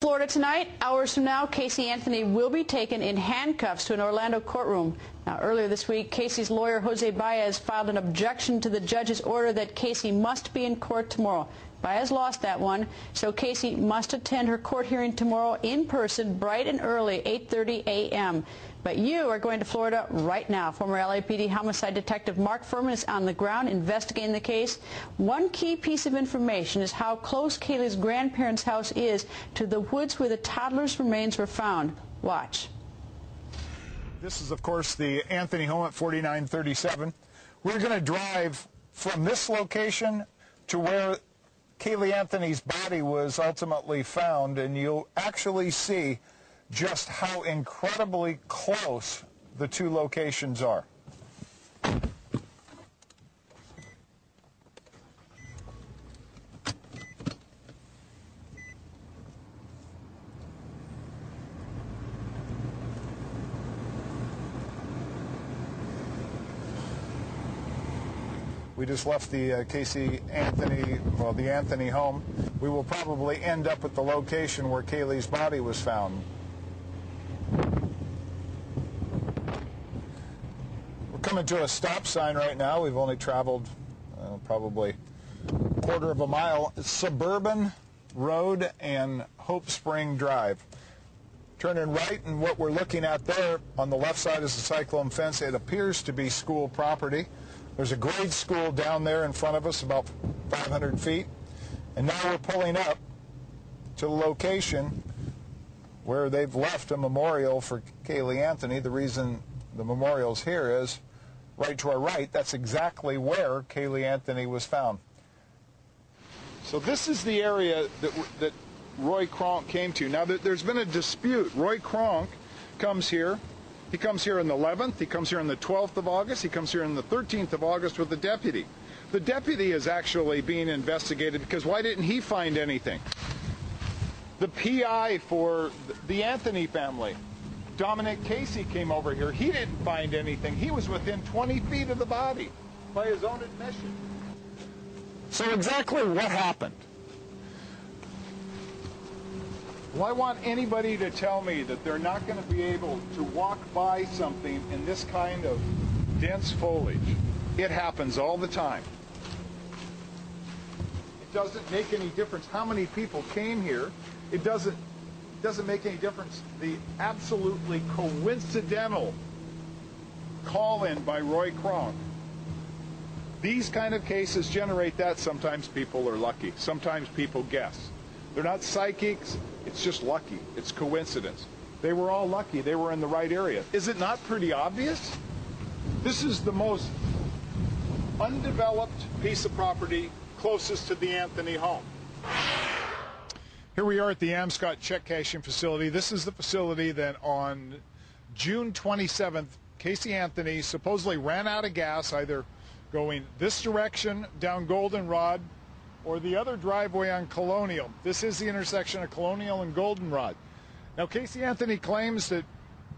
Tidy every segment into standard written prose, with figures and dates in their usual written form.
Florida tonight, hours from now, Casey Anthony will be taken in handcuffs to an Orlando courtroom. Now, earlier this week, Casey's lawyer, Jose Baez, filed an objection to the judge's order that Casey must be in court tomorrow. Baez lost that one, so Casey must attend her court hearing tomorrow in person, bright and early, 8:30 a.m. But you are going to Florida right now. Former LAPD homicide detective Mark Furman is on the ground investigating the case. One key piece of information is how close Kaylee's grandparents' house is to the woods where the toddler's remains were found. Watch. This is, of course, the Anthony home at 4937. We're going to drive from this location to where Kaylee Anthony's body was ultimately found, and you'll actually see just how incredibly close the two locations are. We just left the Casey Anthony, well, the Anthony home. We will probably end up at the location where Kaylee's body was found. We're coming to a stop sign right now. We've only traveled probably a quarter of a mile. It's Suburban Road and Hope Spring Drive. Turning right, and what we're looking at there on the left side is the cyclone fence. It appears to be school property. There's a grade school down there in front of us, about 500 feet. And now we're pulling up to the location where they've left a memorial for Kaylee Anthony. The reason the memorial's here is right to our right. That's exactly where Kaylee Anthony was found. So this is the area that Roy Kronk came to. Now, there's been a dispute. Roy Kronk comes here. He comes here on the 11th, he comes here on the 12th of August, he comes here on the 13th of August with the deputy. The deputy is actually being investigated because why didn't he find anything? The PI for the Anthony family, Dominic Casey, came over here. He didn't find anything. He was within 20 feet of the body by his own admission. So exactly what happened? Well, I want anybody to tell me that they're not going to be able to walk by something in this kind of dense foliage. It happens all the time. It doesn't make any difference how many people came here. It doesn't make any difference the absolutely coincidental call-in by Roy Kronk. These kind of cases generate that. Sometimes people are lucky. Sometimes people guess. They're not psychics. It's just lucky. It's coincidence. They were all lucky. They were in the right area. Is it not pretty obvious? This is the most undeveloped piece of property closest to the Anthony home. Here we are at the Amscott check cashing facility. This is the facility that on June 27th, Casey Anthony supposedly ran out of gas, either going this direction down Goldenrod or the other driveway on Colonial. This is the intersection of Colonial and Goldenrod. Now, Casey Anthony claims that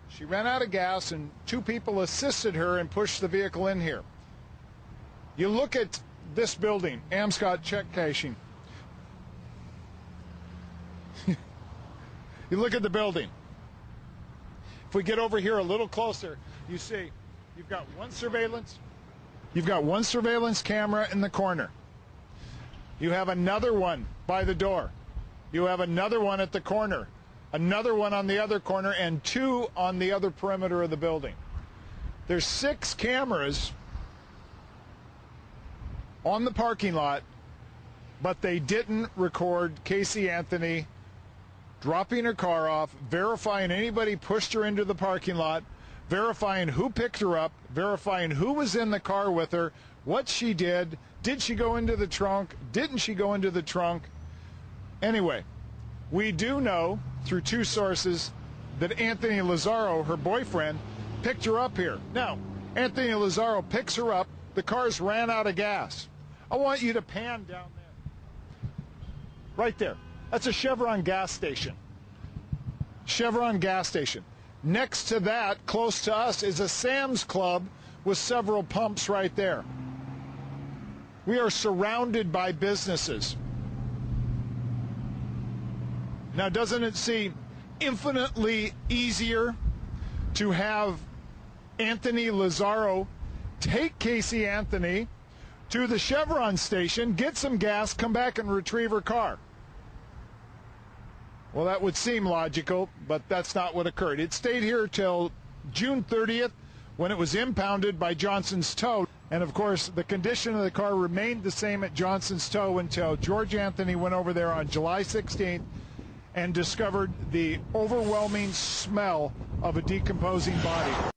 she ran out of gas and two people assisted her and pushed the vehicle in here. You look at this building, Amscott check cashing. You look at the building. If we get over here a little closer, you see you've got one surveillance camera in the corner. You have another one by the door. You have another one at the corner, another one on the other corner, and two on the other perimeter of the building. There's 6 cameras on the parking lot, but they didn't record Casey Anthony dropping her car off, verifying anybody pushed her into the parking lot, verifying who picked her up, verifying who was in the car with her, what she did. Did she go into the trunk? Didn't she go into the trunk? Anyway, we do know through 2 sources that Anthony Lazaro, her boyfriend, picked her up here. Now, Anthony Lazaro picks her up. The car's ran out of gas. I want you to pan down there. Right there. That's a Chevron gas station. Chevron gas station. Next to that, close to us, is a Sam's Club with several pumps right there. We are surrounded by businesses. Now, doesn't it seem infinitely easier to have Anthony Lazzaro take Casey Anthony to the Chevron station, get some gas, come back and retrieve her car? Well, that would seem logical, but that's not what occurred. It stayed here till June 30th when it was impounded by Johnson's Tow. And, of course, the condition of the car remained the same at Johnson's Tow until George Anthony went over there on July 16th and discovered the overwhelming smell of a decomposing body.